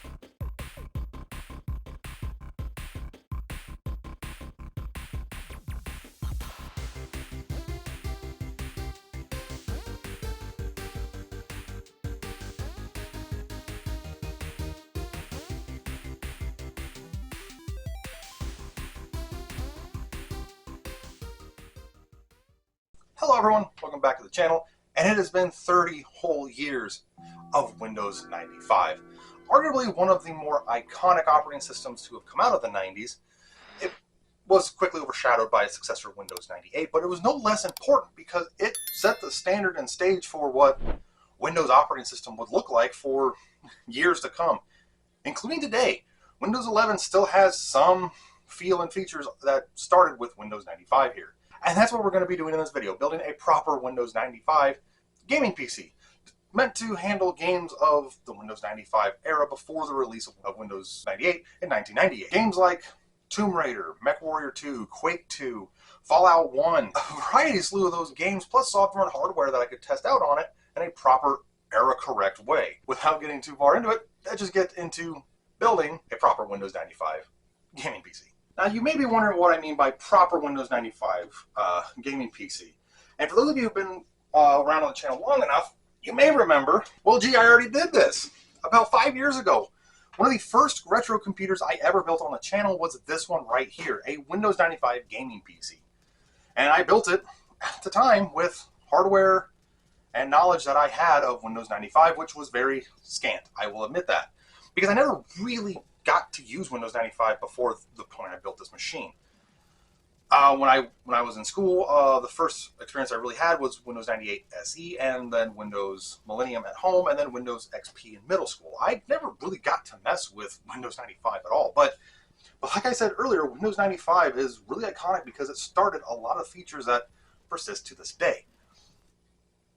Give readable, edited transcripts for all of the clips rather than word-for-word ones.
Hello everyone, welcome back to the channel, and it has been 30 whole years of Windows 95. Arguably one of the more iconic operating systems to have come out of the 90s. It was quickly overshadowed by its successor Windows 98, but it was no less important because it set the standard and stage for what Windows operating system would look like for years to come, including today. Windows 11 still has some feel and features that started with Windows 95 here. And that's what we're going to be doing in this video, building a proper Windows 95 gaming PC, meant to handle games of the Windows 95 era before the release of Windows 98 in 1998. Games like Tomb Raider, MechWarrior 2, Quake 2, Fallout 1, a variety slew of those games, plus software and hardware that I could test out on it in a proper era-correct way. Without getting too far into it, let's just get into building a proper Windows 95 gaming PC. Now, you may be wondering what I mean by proper Windows 95 gaming PC. And for those of you who've been around on the channel long enough, you may remember, well, gee, I already did this about 5 years ago. One of the first retro computers I ever built on the channel was this one right here, a Windows 95 gaming PC. And I built it at the time with hardware and knowledge that I had of Windows 95, which was very scant, I will admit that. Because I never really got to use Windows 95 before the point I built this machine. When I was in school, the first experience I really had was Windows 98 SE, and then Windows Millennium at home, and then Windows XP in middle school. I never really got to mess with Windows 95 at all, but like I said earlier, Windows 95 is really iconic because it started a lot of features that persist to this day.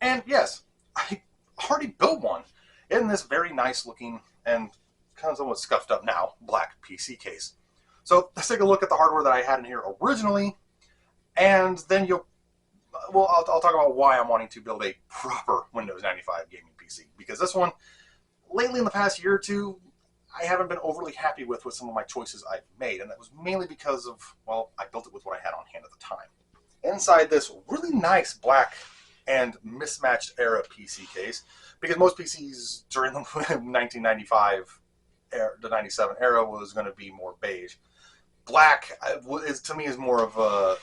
And yes, I already built one in this very nice looking and kind of somewhat scuffed up now black PC case. So let's take a look at the hardware that I had in here originally, and then I'll talk about why I'm wanting to build a proper Windows 95 gaming PC, because this one, lately in the past year or two, I haven't been overly happy with some of my choices I've made, and that was mainly because of, well, I built it with what I had on hand at the time. Inside this really nice black and mismatched era PC case, because most PCs during the 1995 the 97 era was going to be more beige. Black to me is more of a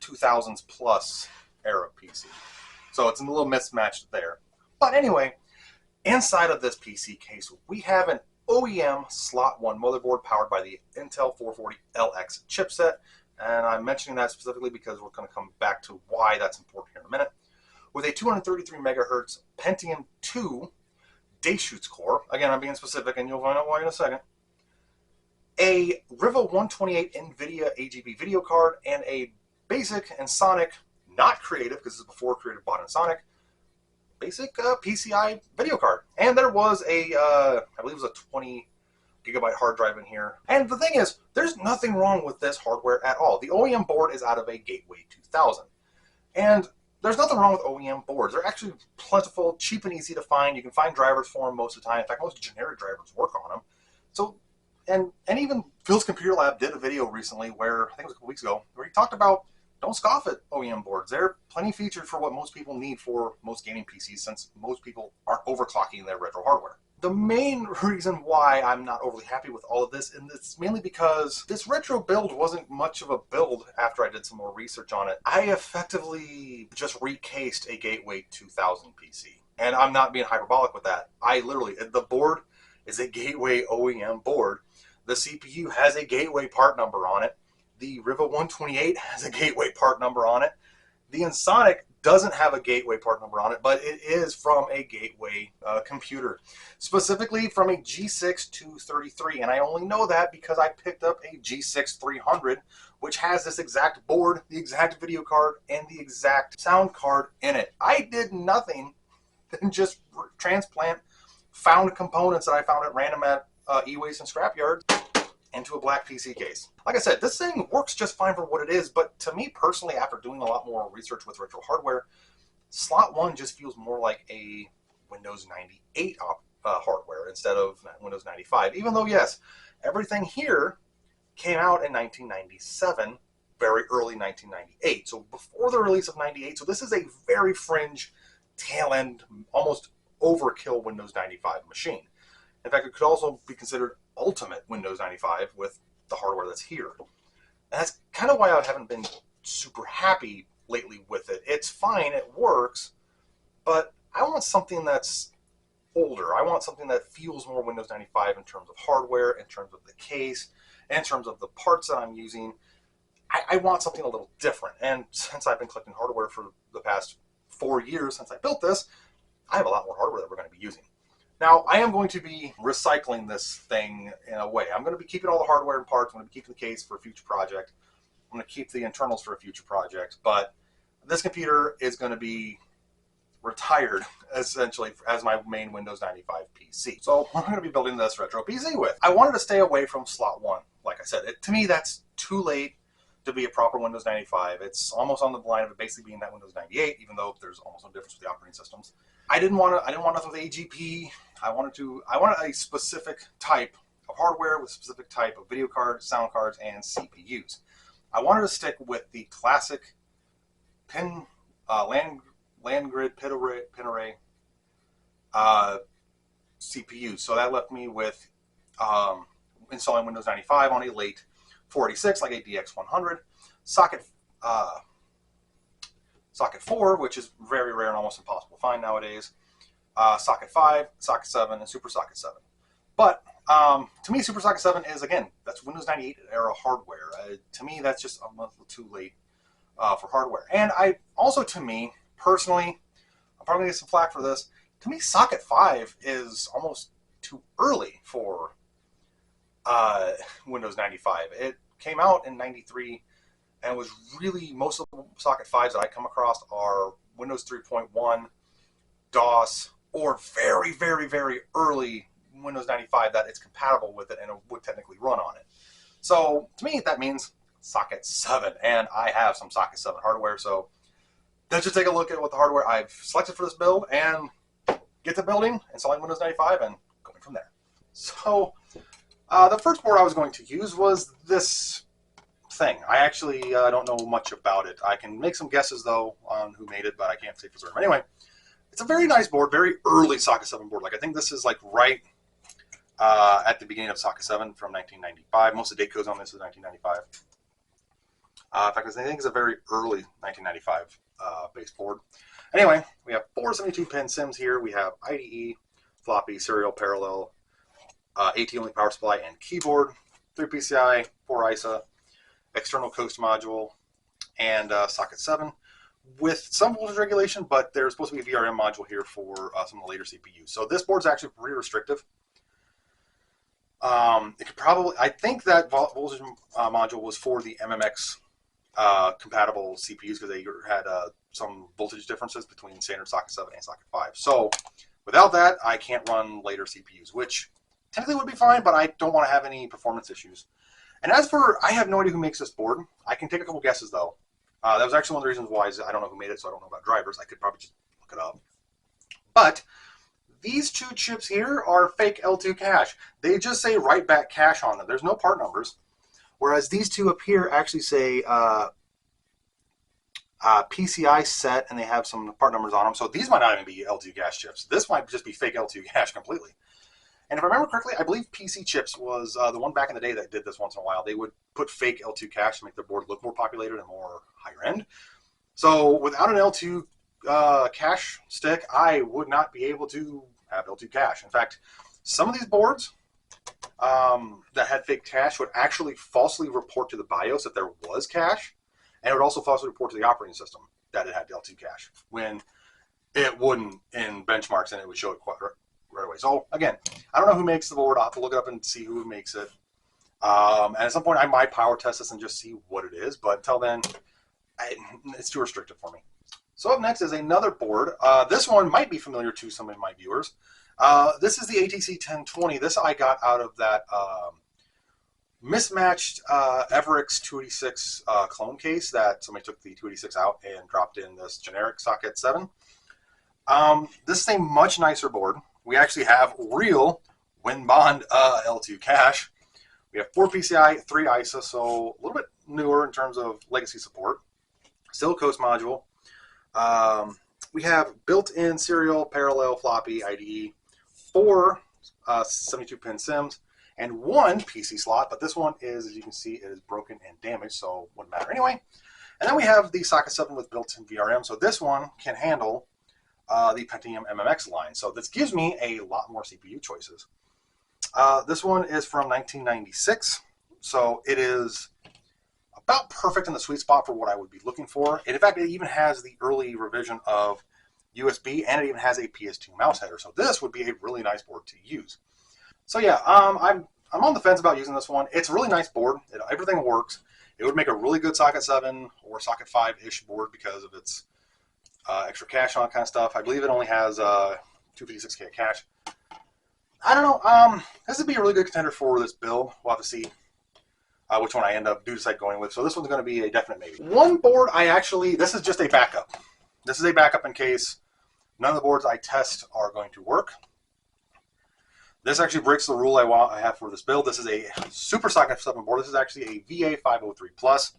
2000s plus era PC. So it's a little mismatched there. But anyway, inside of this PC case, we have an OEM slot 1 motherboard powered by the Intel 440LX chipset. And I'm mentioning that specifically because we're going to come back to why that's important here in a minute. With a 233 megahertz Pentium 2 Deschutes core, again I'm being specific and you'll find out why in a second, a Riva 128 NVIDIA AGB video card, and a basic and Sonic, not creative because this is before creative bought in Sonic, basic PCI video card. And there was a, I believe it was a 20 gigabyte hard drive in here. And the thing is, there's nothing wrong with this hardware at all. The OEM board is out of a Gateway 2000. And there's nothing wrong with OEM boards. They're actually plentiful, cheap and easy to find. You can find drivers for them most of the time. In fact, most generic drivers work on them. So, and even Phil's Computer Lab did a video recently where, I think it was a couple weeks ago, where he talked about don't scoff at OEM boards. They're plenty featured for what most people need for most gaming PCs, since most people aren't overclocking their retro hardware. The main reason why I'm not overly happy with all of this, and it's mainly because this retro build wasn't much of a build after I did some more research on it. I effectively just recased a Gateway 2000 PC. And I'm not being hyperbolic with that. I literally, the board is a Gateway OEM board. The CPU has a Gateway part number on it. The Riva 128 has a Gateway part number on it. The Ensoniq doesn't have a Gateway part number on it, but it is from a Gateway computer, specifically from a G6 233, and I only know that because I picked up a G6 300, which has this exact board, the exact video card, and the exact sound card in it. I did nothing than just transplant found components that I found at random at e-waste and scrapyards into a black PC case. Like I said, this thing works just fine for what it is, but to me personally, after doing a lot more research with retro hardware, slot 1 just feels more like a Windows 98 hardware instead of Windows 95. Even though, yes, everything here came out in 1997, very early 1998. So before the release of 98. So this is a very fringe, tail end, almost overkill Windows 95 machine. In fact, it could also be considered ultimate Windows 95 with the hardware that's here. And that's kind of why I haven't been super happy lately with it. It's fine, it works, but I want something that's older. I want something that feels more Windows 95 in terms of hardware, in terms of the case, in terms of the parts that I'm using. I want something a little different. And since I've been collecting hardware for the past 4 years since I built this, I have a lot more hardware that we're going to be using. Now, I am going to be recycling this thing in a way. I'm going to be keeping all the hardware and parts. I'm going to be keeping the case for a future project. I'm going to keep the internals for a future project. But this computer is going to be retired, essentially, as my main Windows 95 PC. So what I'm going to be building this retro PC with. I wanted to stay away from slot 1. Like I said, to me, that's too late to be a proper Windows 95. It's almost on the line of it basically being that Windows 98, even though there's almost no difference with the operating systems. I didn't want nothing with AGP. I wanted a specific type of hardware with a specific type of video cards, sound cards, and CPUs. I wanted to stick with the classic land grid pin array CPUs. So that left me with installing Windows 95 on a late 486, like a DX100, socket 4, which is very rare and almost impossible to find nowadays, socket 5, socket 7, and Super Socket 7. But to me, Super Socket 7 is, again, that's Windows 98 era hardware. To me, that's just a month too late for hardware. And to me, personally, I'm probably going to get some flack for this. To me, socket 5 is almost too early for Windows 95. It came out in 93 and was really, most of the socket 5s that I come across are Windows 3.1, DOS, or very, very, very early Windows 95 that it's compatible with it and it would technically run on it. So to me, that means socket 7, and I have some socket 7 hardware. So let's just take a look at what the hardware I've selected for this build and get to building, installing Windows 95, and going from there. So the first board I was going to use was this thing. I actually don't know much about it. I can make some guesses, though, on who made it, but I can't say for certain. Anyway, it's a very nice board, very early socket 7 board. Like, I think this is like right at the beginning of socket 7 from 1995. Most of the date codes on this is 1995. In fact, I think it's a very early 1995 base board. Anyway, we have 4 72-pin SIMMs here. We have IDE, floppy, serial, parallel, AT-only power supply, and keyboard, 3 PCI, 4 ISA, external coast module, and socket 7 with some voltage regulation, but there's supposed to be a VRM module here for some of the later CPUs. So this board's actually pretty restrictive. It could probably, I think that voltage module was for the MMX compatible CPUs because they had some voltage differences between standard socket 7 and socket 5. So without that, I can't run later CPUs, which technically would be fine, but I don't want to have any performance issues. And as for, I have no idea who makes this board. I can take a couple guesses, though. That was actually one of the reasons why I don't know who made it, so I don't know about drivers. I could probably just look it up. But these 2 chips here are fake L2 cache. They just say write back cache on them. There's no part numbers. Whereas these 2 up here actually say PCI set, and they have some part numbers on them. So these might not even be L2 cache chips. This might just be fake L2 cache completely. And if I remember correctly, I believe PC Chips was the one back in the day that did this once in a while. They would put fake L2 cache to make their board look more populated and more higher end. So without an L2 cache stick, I would not be able to have L2 cache. In fact, some of these boards that had fake cache would actually falsely report to the BIOS that there was cache, and it would also falsely report to the operating system that it had L2 cache, when it wouldn't in benchmarks, and it would show it quite right away. So again, I don't know who makes the board. I'll have to look it up and see who makes it. And at some point, I might power test this and just see what it is. But until then, it's too restrictive for me. So up next is another board. This one might be familiar to some of my viewers. This is the ATC 1020. This I got out of that mismatched Everix 286 clone case that somebody took the 286 out and dropped in this generic socket 7. This is a much nicer board. we actually have real WinBond L2 cache. We have 4 PCI, 3 ISA, so a little bit newer in terms of legacy support. Still a Coast module. We have built-in serial, parallel, floppy, IDE, 4 72-pin SIMMs, and 1 PC slot, but this one is, as you can see, it is broken and damaged, so wouldn't matter anyway. And then we have the socket 7 with built-in VRM, so this one can handle the Pentium MMX line. So this gives me a lot more CPU choices. This one is from 1996, so it is about perfect in the sweet spot for what I would be looking for. And in fact, it even has the early revision of USB, and it even has a PS2 mouse header. So this would be a really nice board to use. So yeah, I'm on the fence about using this one. It's a really nice board. Everything works. It would make a really good socket 7 or socket 5-ish board because of its extra cache and all that kind of stuff. I believe it only has 256K cache. I don't know. This would be a really good contender for this build. We'll have to see which one I decide going with. So this one's going to be a definite maybe. One board this is just a backup. This is a backup in case none of the boards I test are going to work. This actually breaks the rule I have for this build. This is a Super Socket 7 board. This is actually a VA503 Plus.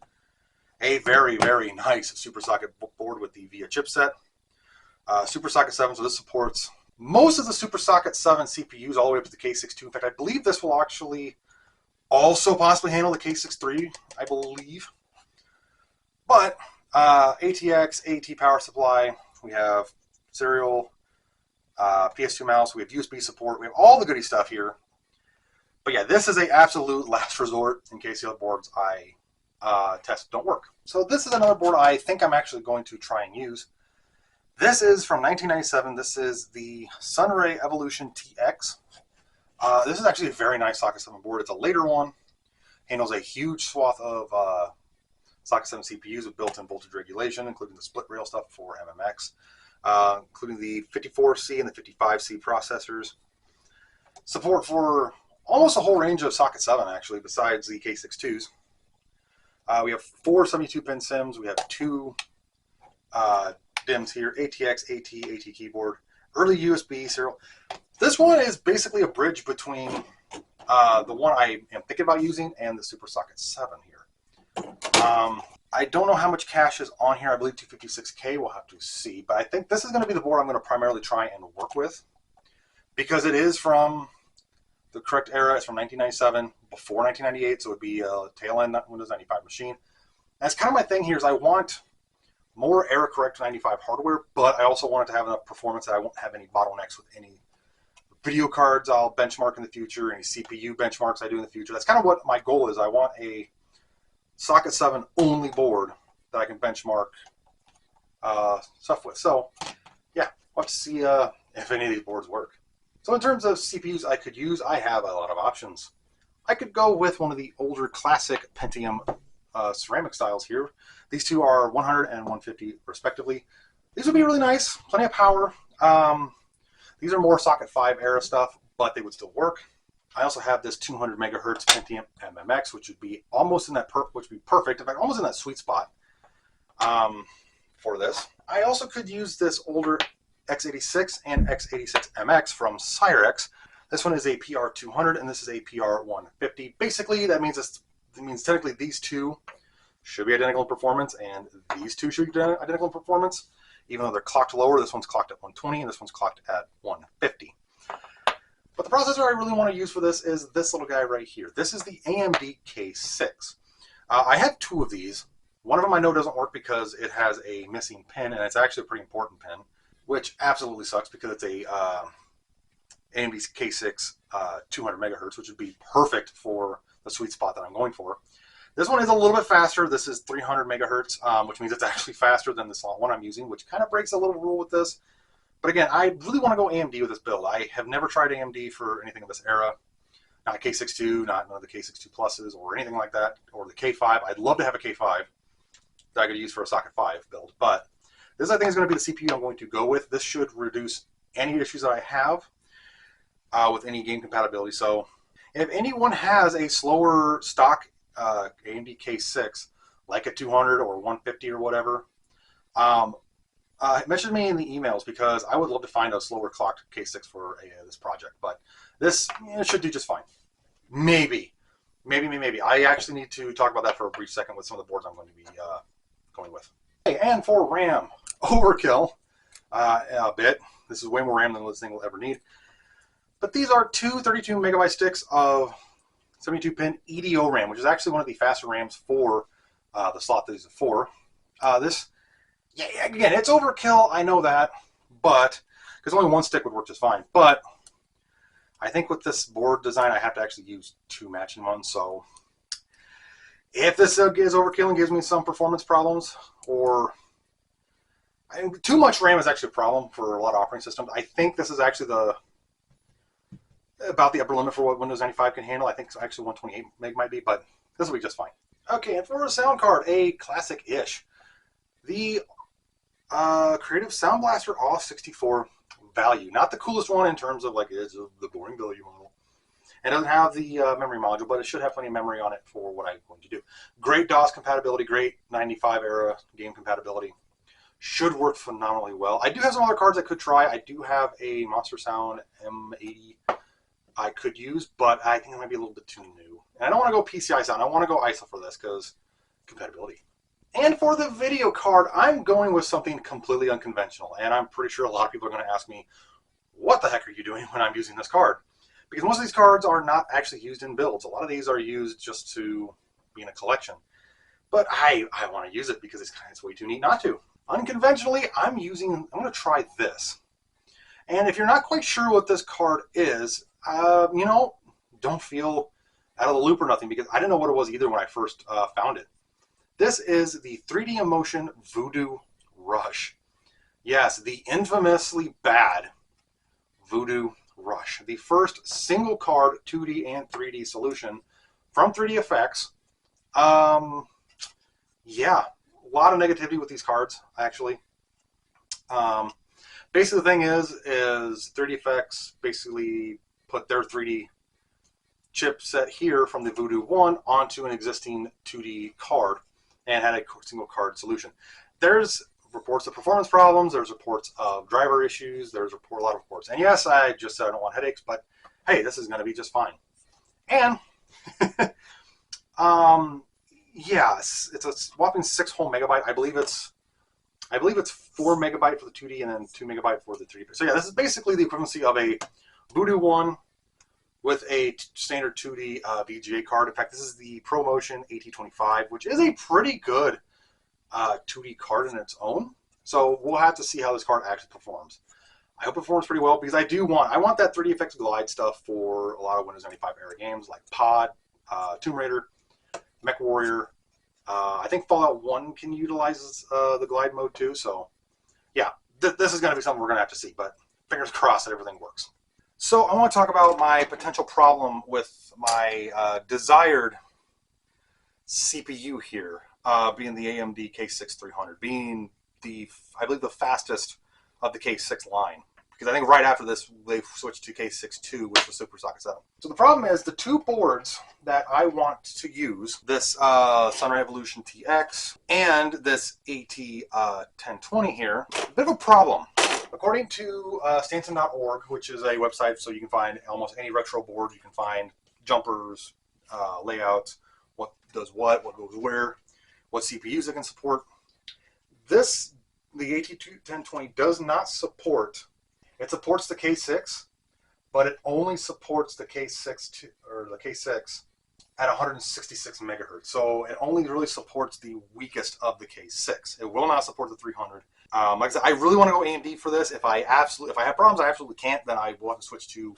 A very, very nice Super Socket board with the VIA chipset. Super Socket 7, so this supports most of the Super Socket 7 CPUs all the way up to the K6 2. In fact, I believe this will actually also possibly handle the K6 3, I believe. But ATX, AT power supply, we have serial, PS2 mouse, we have USB support, we have all the goody stuff here. But yeah, this is an absolute last resort in case the other boards I test don't work. So this is another board I think I'm actually going to try and use. This is from 1997. This is the Sunray Evolution TX. This is actually a very nice socket 7 board. It's a later one. Handles a huge swath of socket 7 CPUs with built-in voltage regulation, including the split rail stuff for MMX, including the 54C and the 55C processors. Support for almost a whole range of socket 7 actually, besides the K6 2s. We have 4 72-pin SIMMs. We have 2 DIMMs here, ATX, AT keyboard, early USB serial. This one is basically a bridge between the one I am thinking about using and the Super Socket 7 here. I don't know how much cache is on here. I believe 256K. We'll have to see. But I think this is going to be the board I'm going to primarily try and work with because it is from the correct era. It's from 1997, before 1998, so it would be a tail-end Windows 95 machine. That's kind of my thing here is I want more error-correct 95 hardware, but I also want it to have enough performance that I won't have any bottlenecks with any video cards I'll benchmark in the future, any CPU benchmarks I do in the future. That's kind of what my goal is. I want a socket 7 only board that I can benchmark stuff with. So yeah, let's see if any of these boards work. So in terms of CPUs I could use, I have a lot of options. I could go with one of the older classic Pentium ceramic styles here. These two are 100 and 150 respectively. These would be really nice, plenty of power. These are more socket 5 era stuff, but they would still work. I also have this 200 megahertz Pentium MMX, which would be almost in that which would be perfect, in fact, almost in that sweet spot for this. I also could use this older x86 and x86 MX from Cyrex. This one is a PR200 and this is a PR150. Basically, that means technically these two should be identical in performance and these two should be identical in performance. Even though they're clocked lower, this one's clocked at 120 and this one's clocked at 150. But the processor I really want to use for this is this little guy right here. This is the AMD K6. I have 2 of these. One of them I know doesn't work because it has a missing pin, and it's actually a pretty important pin, which absolutely sucks because it's a AMD K6 200 megahertz, which would be perfect for the sweet spot that I'm going for. This one is a little bit faster. This is 300 megahertz, which means it's actually faster than this one I'm using, which kind of breaks a little rule with this. But again, I really want to go AMD with this build. I have never tried AMD for anything of this era. Not K6 not none of the K6 2 pluses or anything like that, or the K5. I'd love to have a K5 that I could use for a socket 5 build. But this, I think, is going to be the CPU I'm going to go with. This should reduce any issues that I have with any game compatibility. So if anyone has a slower stock AMD K6, like a 200 or 150 or whatever, Mention me in the emails because I would love to find a slower clocked K6 for this project. But this should do just fine. Maybe. I actually need to talk about that for a brief second with some of the boards I'm going to be going with. Okay, and for RAM, overkill a bit. This is way more RAM than this thing will ever need. But these are two 32 megabyte sticks of 72-pin EDO RAM, which is actually one of the faster RAMs for the slot that these are for. Again, it's overkill, I know that, but because only one stick would work just fine. But I think with this board design, I have to actually use two matching ones. So if this is overkill and gives me some performance problems, or too much RAM is actually a problem for a lot of operating systems. I think this is actually about the upper limit for what Windows 95 can handle. I think actually 128 meg might be, but this will be just fine. Okay, and for a sound card, a classic-ish. The Creative Sound Blaster AWE64 Value. Not the coolest one in terms of like it's the boring value model. It doesn't have the memory module, but it should have plenty of memory on it for what I'm going to do. Great DOS compatibility, great 95 era game compatibility. Should work phenomenally well. I do have some other cards I could try. I do have a Monster Sound M80 I could use, but I think it might be a little bit too new. And I don't want to go PCI sound. I want to go ISO for this because compatibility. And for the video card, I'm going with something completely unconventional. And I'm pretty sure a lot of people are going to ask me, what the heck are you doing when I'm using this card? Because most of these cards are not actually used in builds. A lot of these are used just to be in a collection. But I want to use it because it's way too neat not to. Unconventionally, I'm going to try this. And if you're not quite sure what this card is, don't feel out of the loop or nothing, because I didn't know what it was either when I first found it. This is the 3D Emotion Voodoo Rush. Yes, the infamously bad Voodoo Rush. The first single card 2D and 3D solution from 3D Effects. Yeah, a lot of negativity with these cards, actually. Basically, the thing is 3D Effects basically put their 3D chipset here from the Voodoo 1 onto an existing 2D card and had a single card solution. There's reports of performance problems, there's reports of driver issues, there's a lot of reports. And yes, I just said I don't want headaches, but hey, this is going to be just fine. And yes, it's a whopping 6 whole megabyte. I believe it's 4 megabyte for the 2D and then 2 megabyte for the 3D. So yeah, this is basically the equivalency of a Voodoo 1 with a standard 2D VGA card. In fact, this is the ProMotion AT25, which is a pretty good 2D card in its own. So we'll have to see how this card actually performs. I hope it performs pretty well because I want that 3D Effects glide stuff for a lot of Windows 95 era games like Pod, Tomb Raider, Mech Warrior. I think Fallout 1 can utilize the glide mode too. So yeah, this is going to be something we're going to have to see, but fingers crossed that everything works. So I want to talk about my potential problem with my desired CPU here, being the AMD K6 300, being I believe the fastest of the K6 line. Because I think right after this, they switched to K6-2, which was Super Socket 7. So the problem is the two boards that I want to use, this Sunray Evolution TX and this AT 1020 here, a bit of a problem. According to Stanton.org, which is a website so you can find almost any retro board, you can find jumpers, layouts, what does what goes where, what CPUs it can support. The AT 1020 does not support. It supports the K6, but it only supports the K6 at 166 megahertz. So it only really supports the weakest of the K6. It will not support the 300. Like I said, I really want to go AMD for this. If I have problems, I absolutely can't. Then I will have to switch to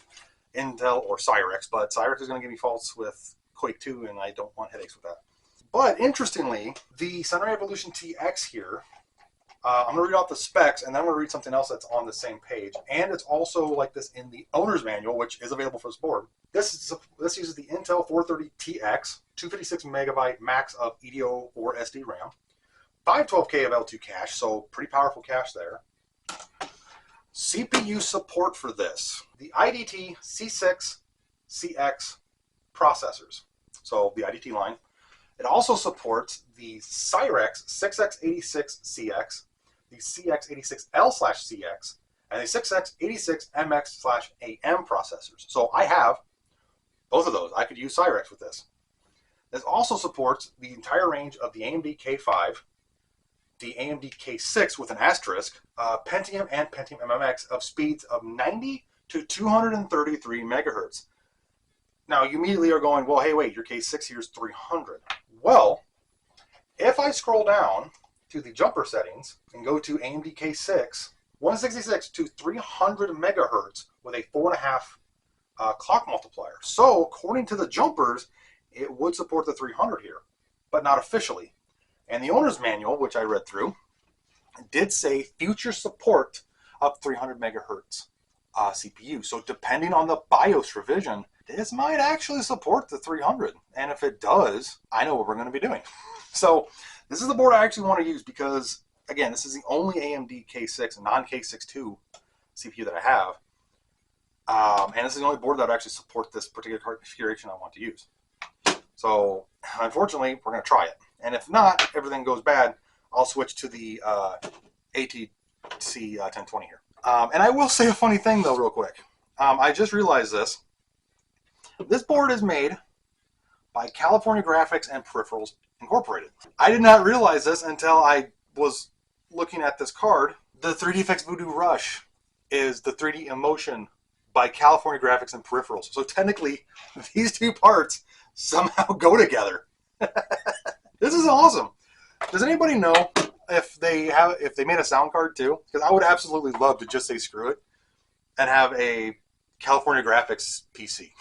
Intel or Cyrix. But Cyrix is going to give me faults with Quake 2, and I don't want headaches with that. But interestingly, the Sunray Evolution TX here. I'm going to read off the specs, and then I'm going to read something else that's on the same page. And it's also like this in the owner's manual, which is available for this board. This uses the Intel 430 TX, 256 megabyte max of EDO or SD RAM, 512K of L2 cache, so pretty powerful cache there. CPU support for this, the IDT C6 CX processors, so the IDT line. It also supports the Cyrix 6x86CX, the CX86L/CX, and the 6X86MX/AM processors. So I have both of those. I could use Cyrex with this. This also supports the entire range of the AMD K5, the AMD K6 with an asterisk, Pentium and Pentium MMX of speeds of 90 to 233 megahertz. Now you immediately are going, well, hey, wait, your K6 here is 300. Well, if I scroll down to the jumper settings and go to AMD K6, 166 to 300 megahertz with a 4.5 clock multiplier. So according to the jumpers, it would support the 300 here, but not officially. And the owner's manual, which I read through, did say future support of 300 megahertz CPU. So depending on the BIOS revision, this might actually support the 300. And if it does, I know what we're going to be doing. So this is the board I actually want to use because, again, this is the only AMD K6 non-K6-2 CPU that I have. And this is the only board that actually supports this particular configuration I want to use. So unfortunately, we're going to try it. And if not, everything goes bad, I'll switch to the AT Pc 1020 here. And I will say a funny thing though, real quick. I just realized this. This board is made by California Graphics and Peripherals Incorporated. I did not realize this until I was looking at this card. The 3DFX Voodoo Rush is the 3D Emotion by California Graphics and Peripherals. So technically, these two parts somehow go together. This is awesome. Does anybody know if they made a sound card too? Because I would absolutely love to just say screw it and have a California Graphics PC.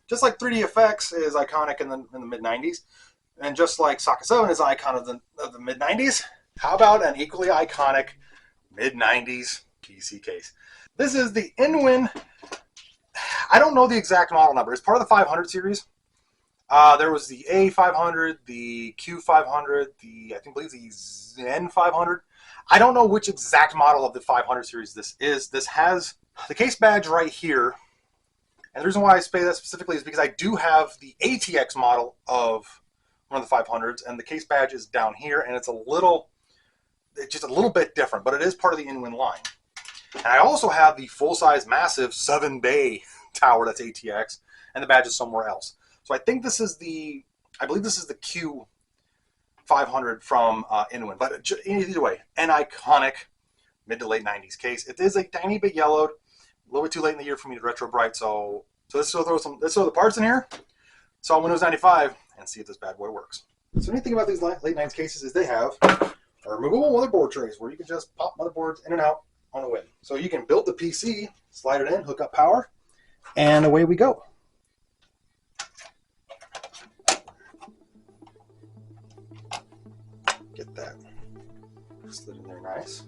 Just like 3DFX is iconic in the mid-90s, and just like Socket 7 is an icon of the mid-90s, how about an equally iconic mid-90s PC case? This is the InWin. I don't know the exact model number. It's part of the 500 series. There was the A500, the Q500, I believe the Zen500. I don't know which exact model of the 500 series this is. This has the case badge right here. And the reason why I say that specifically is because I do have the ATX model of one of the 500s, and the case badge is down here, and it's just a little bit different, but it is part of the InWin line. And I also have the full-size, massive 7-bay tower that's ATX, and the badge is somewhere else. So I think this is I believe this is the Q500 from InWin. But either way, an iconic mid to late 90s case. It is a tiny bit yellowed, a little bit too late in the year for me to retro bright. So let's throw the parts in here, install Windows 95, and see if this bad boy works. So anything about these late 90s cases is they have removable motherboard trays where you can just pop motherboards in and out on a whim. So you can build the PC, slide it in, hook up power, and away we go. Get that slid in there nice.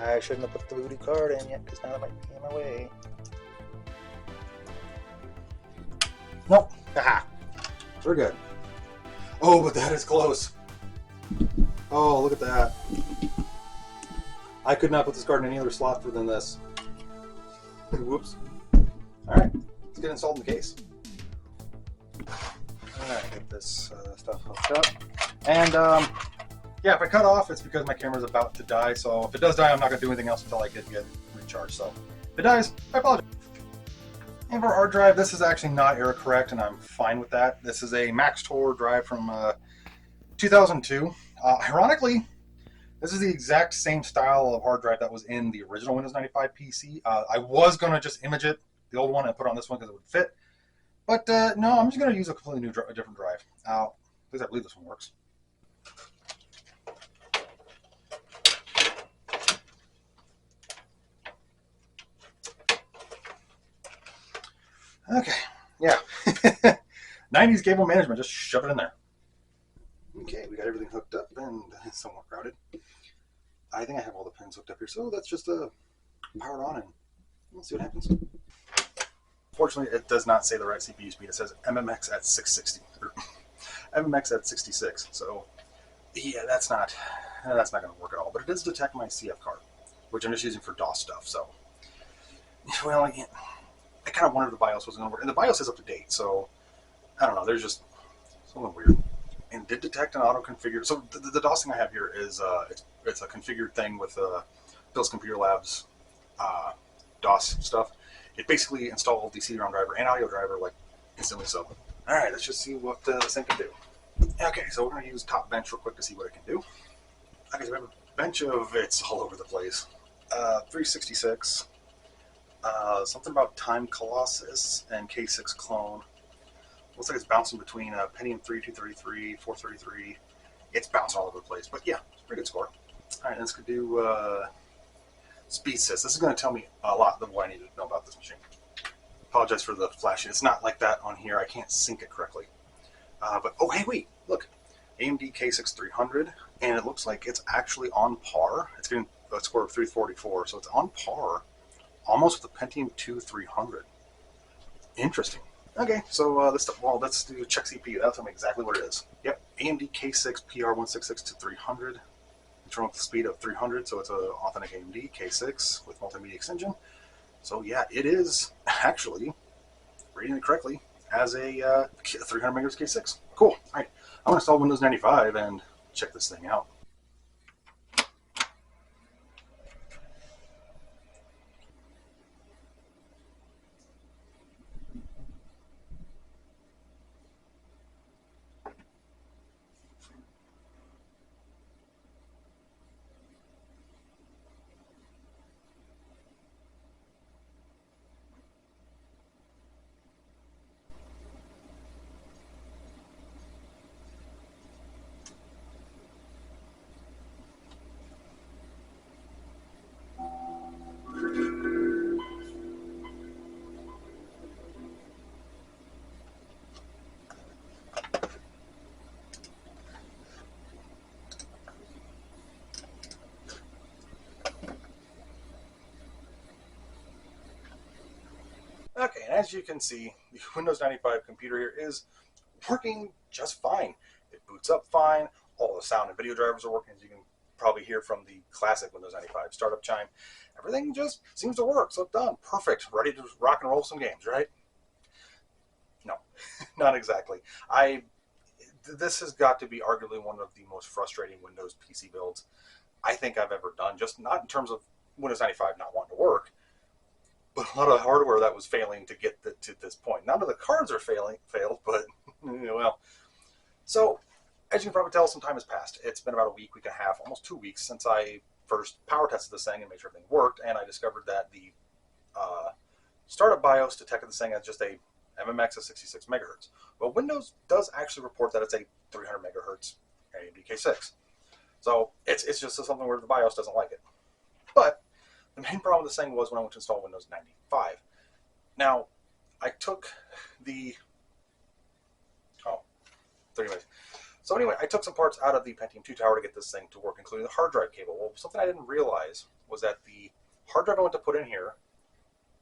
I shouldn't have put the Voodoo card in yet, because now it might be in my way. Nope. Haha. We're good. Oh, but that is close. Oh, look at that. I could not put this card in any other slot than this. Whoops. Alright, let's get installed in the case. Alright, get this stuff hooked up. And, yeah, if I cut off, it's because my camera's about to die, so if it does die, I'm not going to do anything else until I get recharged. So if it dies, I apologize. And for our hard drive, this is actually not error correct, and I'm fine with that. This is a MaxTor drive from 2002. Ironically, this is the exact same style of hard drive that was in the original Windows 95 PC. I was going to just image it, the old one, and put it on this one because it would fit. But no, I'm just going to use a completely new, a different drive. At least I believe this one works. Okay, yeah. 90s cable management, just shove it in there. Okay, we got everything hooked up and somewhat routed. I think I have all the pins hooked up here, so that's just powered on and we'll see what happens. Fortunately, it does not say the right CPU speed. It says MMX at 660 or MMX at 66. So yeah, that's not going to work at all. But it does detect my CF card, which I'm just using for DOS stuff. So well, I kind of wondered if the BIOS was going to work, and the BIOS is up to date. So I don't know. There's just something weird. And did detect an auto configure. So the DOS thing I have here is it's a configured thing with Bill's Computer Labs DOS stuff. It basically installed the CD-ROM driver and audio driver like instantly. So all right, let's just see what this thing can do. Okay, so we're going to use Top Bench real quick to see what it can do. Okay, so we have a bunch of it's all over the place. 366, something about Time Colossus and K6 clone. Looks like it's bouncing between Pentium 3, 233, 433. It's bouncing all over the place, but yeah, it's a pretty good score. All right, let's go do Speed Sys. This is going to tell me a lot of what I need to know about this machine. Apologize for the flashing. It's not like that on here. I can't sync it correctly. But oh, hey, wait, look, AMD K6 300, and it looks like it's actually on par. It's getting a score of 344, so it's on par, almost with the Pentium 2 300. Interesting. Okay, so let's do check CPU. That'll tell me exactly what it is. Yep, AMD K6 PR166 to 300. Internal speed of 300, so it's an authentic AMD K6 with multimedia extension. So yeah, it is actually reading it correctly as a 300 megahertz K6. Cool. All right, I'm gonna install Windows 95 and check this thing out. Okay, and as you can see, the Windows 95 computer here is working just fine. It boots up fine. All the sound and video drivers are working, as you can probably hear from the classic Windows 95 startup chime. Everything just seems to work, so done. Perfect. Ready to rock and roll some games, right? No, not exactly. This has got to be arguably one of the most frustrating Windows PC builds I think I've ever done. Just not in terms of Windows 95 not wanting to work, but a lot of hardware that was failing to get to this point. None of the cards are failed, but well. So, as you can probably tell, some time has passed. It's been about a week and a half, almost 2 weeks since I first power tested this thing and made sure everything worked, and I discovered that the startup BIOS detected this thing as just a MMX of 66 megahertz. Well, Windows does actually report that it's a 300 megahertz AMD K6. So it's just something where the BIOS doesn't like it. But the main problem with this thing was when I went to install Windows 95. Now, I took the... So anyway, I took some parts out of the Pentium 2 tower to get this thing to work, including the hard drive cable. Well, something I didn't realize was that the hard drive I went to put in here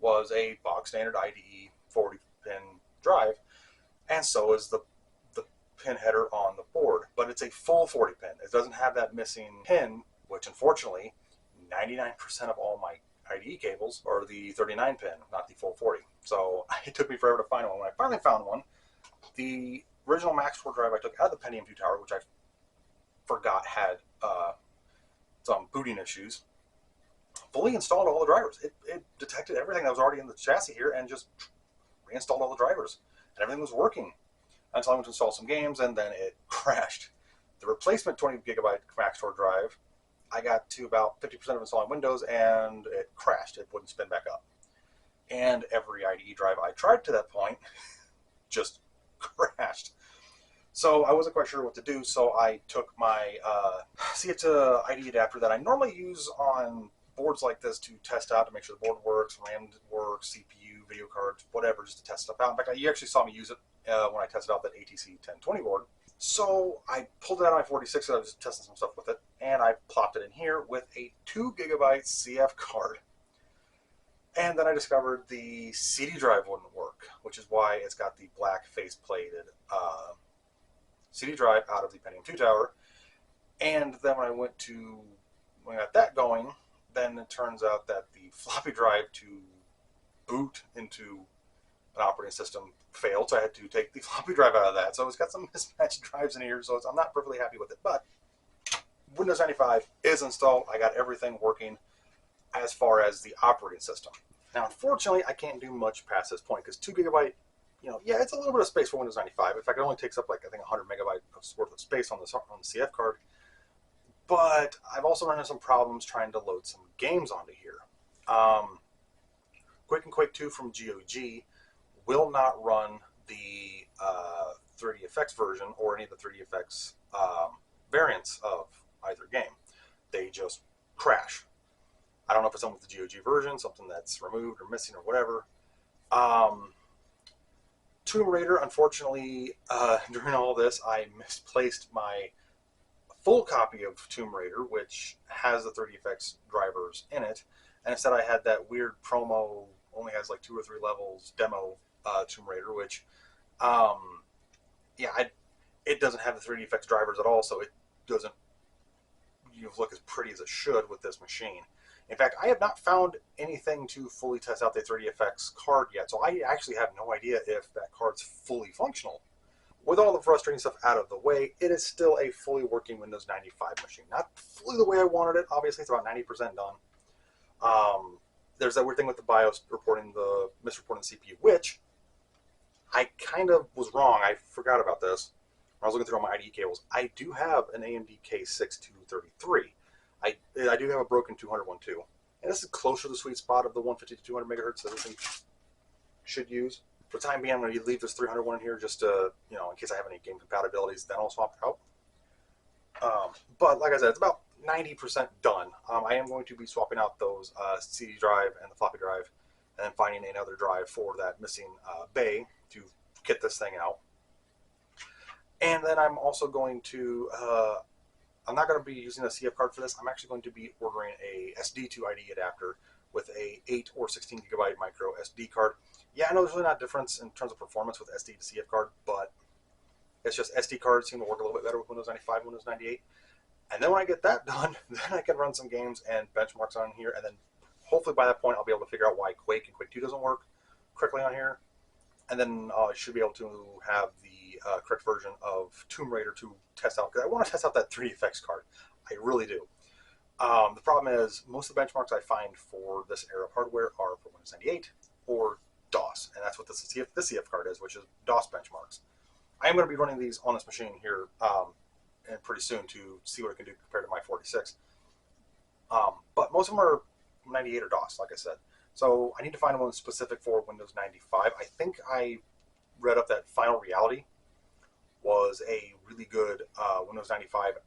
was a box standard IDE 40-pin drive, and so is the pin header on the board. But it's a full 40-pin. It doesn't have that missing pin, which unfortunately 99% of all my IDE cables are the 39 pin, not the full 40. So it took me forever to find one. When I finally found one, the original MaxTor drive I took out of the Pentium 2 tower, which I forgot had some booting issues, fully installed all the drivers. It detected everything that was already in the chassis here and just reinstalled all the drivers, and everything was working until I went to install some games, and then it crashed. The replacement 20 gigabyte max store drive, I got to about 50% of installing Windows, and it crashed. It wouldn't spin back up. And every IDE drive I tried to that point just crashed. So I wasn't quite sure what to do, so I took my SITA IDE adapter that I normally use on boards like this to test out to make sure the board works, RAM works, CPU, video cards, whatever, just to test stuff out. In fact, you actually saw me use it when I tested out that ATC 1020 board. So I pulled it out of my 46 and I was just testing some stuff with it, and I plopped it in here with a 2 gigabyte CF card. And then I discovered the CD drive wouldn't work, which is why it's got the black face-plated CD drive out of the Pentium 2 tower. And then when I got that going, then it turns out that the floppy drive to boot into an operating system failed, so I had to take the floppy drive out of that. So it's got some mismatched drives in here, so I'm not perfectly happy with it. But Windows 95 is installed. I got everything working as far as the operating system. Now, unfortunately, I can't do much past this point because 2 gigabyte, yeah, it's a little bit of space for Windows 95. In fact, it only takes up like, I think, 100 megabytes worth of space on the CF card. But I've also run into some problems trying to load some games onto here. Quake and Quake 2 from GOG will not run the 3DFX version or any of the 3DFX variants of either game. They just crash. I don't know if it's something with the GOG version, something that's removed or missing or whatever. Tomb Raider, unfortunately, during all this, I misplaced my full copy of Tomb Raider, which has the 3DFX drivers in it, and instead I had that weird promo, only has like 2 or 3 levels demo Tomb Raider, which, it doesn't have the 3DFX drivers at all, so it doesn't look as pretty as it should with this machine. In fact, I have not found anything to fully test out the 3DFX card yet, so I actually have no idea if that card's fully functional. With all the frustrating stuff out of the way, it is still a fully working Windows 95 machine. Not fully the way I wanted it, obviously, it's about 90% done. There's that weird thing with the BIOS reporting the misreporting the CPU, which I kind of was wrong. I forgot about this when I was looking through all my IDE cables. I do have an AMD K6 233. I do have a broken 200 one too, and this is closer to the sweet spot of the 150 to 200 megahertz that everything should use. For the time being, I'm going to leave this 300 one in here just to, in case I have any game compatibilities, then I'll swap it out. But like I said, it's about 90% done. I am going to be swapping out those CD drive and the floppy drive, and then finding another drive for that missing bay to get this thing out. And then I'm also going to, I'm not going to be using a CF card for this. I'm actually going to be ordering a SD to ID adapter with a 8 or 16 gigabyte micro SD card. Yeah, I know there's really not a difference in terms of performance with SD to CF card, but it's just SD cards seem to work a little bit better with Windows 95, Windows 98. And then when I get that done, then I can run some games and benchmarks on here, and then hopefully by that point I'll be able to figure out why Quake and Quake 2 doesn't work correctly on here. And then I should be able to have the correct version of Tomb Raider to test out, because I want to test out that 3DFX card. I really do. The problem is most of the benchmarks I find for this era of hardware are for Windows 98 or DOS, and that's what this CF card is, which is DOS benchmarks. I am going to be running these on this machine here and pretty soon to see what it can do compared to my 46. But most of them are 98 or DOS, like I said. So I need to find one specific for Windows 95. I think I read up that Final Reality was a really good Windows 95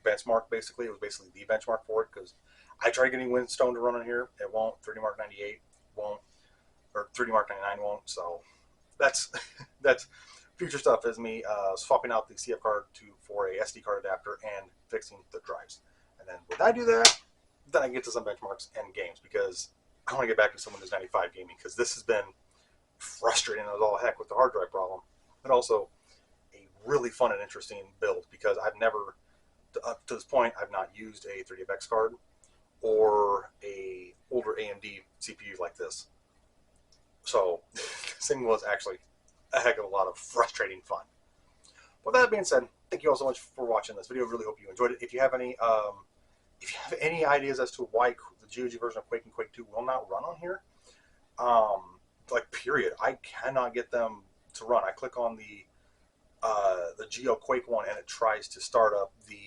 benchmark, basically. It was basically the benchmark for it, because I tried getting Winstone to run on here. It won't. 3D Mark 98 won't. Or 3D Mark 99 won't. So that's future stuff, is me swapping out the CF card for a SD card adapter and fixing the drives. And then when I do that, then I can get to some benchmarks and games, because I want to get back to some Windows 95 gaming, because this has been frustrating as all heck with the hard drive problem, but also a really fun and interesting build, because I've never, up to this point, I've not used a 3DFX card or a older AMD CPU like this. So this thing was actually a heck of a lot of frustrating fun. With that being said, thank you all so much for watching this video. I really hope you enjoyed it. If you have any ideas as to why the GOG version of Quake and Quake 2 will not run on here, like period. I cannot get them to run. I click on the Geo Quake one, and it tries to start up the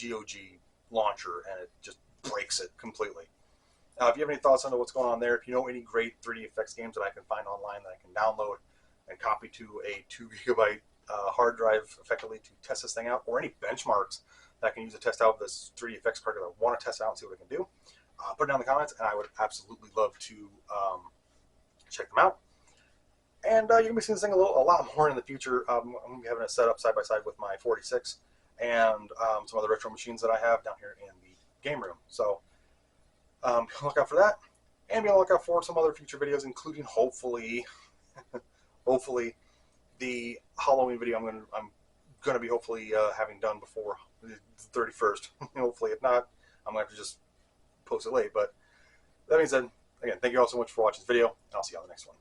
GOG launcher, and it just breaks it completely. If you have any thoughts on what's going on there, if you know any great 3D effects games that I can find online that I can download and copy to a 2 gigabyte hard drive effectively to test this thing out, or any benchmarks that I can use to test out this 3D effects card that I want to test out and see what I can do, put it down in the comments, and I would absolutely love to check them out. And you're going to be seeing this thing a lot more in the future. I'm going to be having it set up side by side with my 46 and some other retro machines that I have down here in the game room. So look out for that, and be on the lookout for some other future videos, including hopefully the Halloween video I'm going to be hopefully having done before the 31st. Hopefully, if not, I'm going to have to just post it late. But that being said, again, thank you all so much for watching this video, and I'll see you on the next one.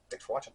Thanks for watching.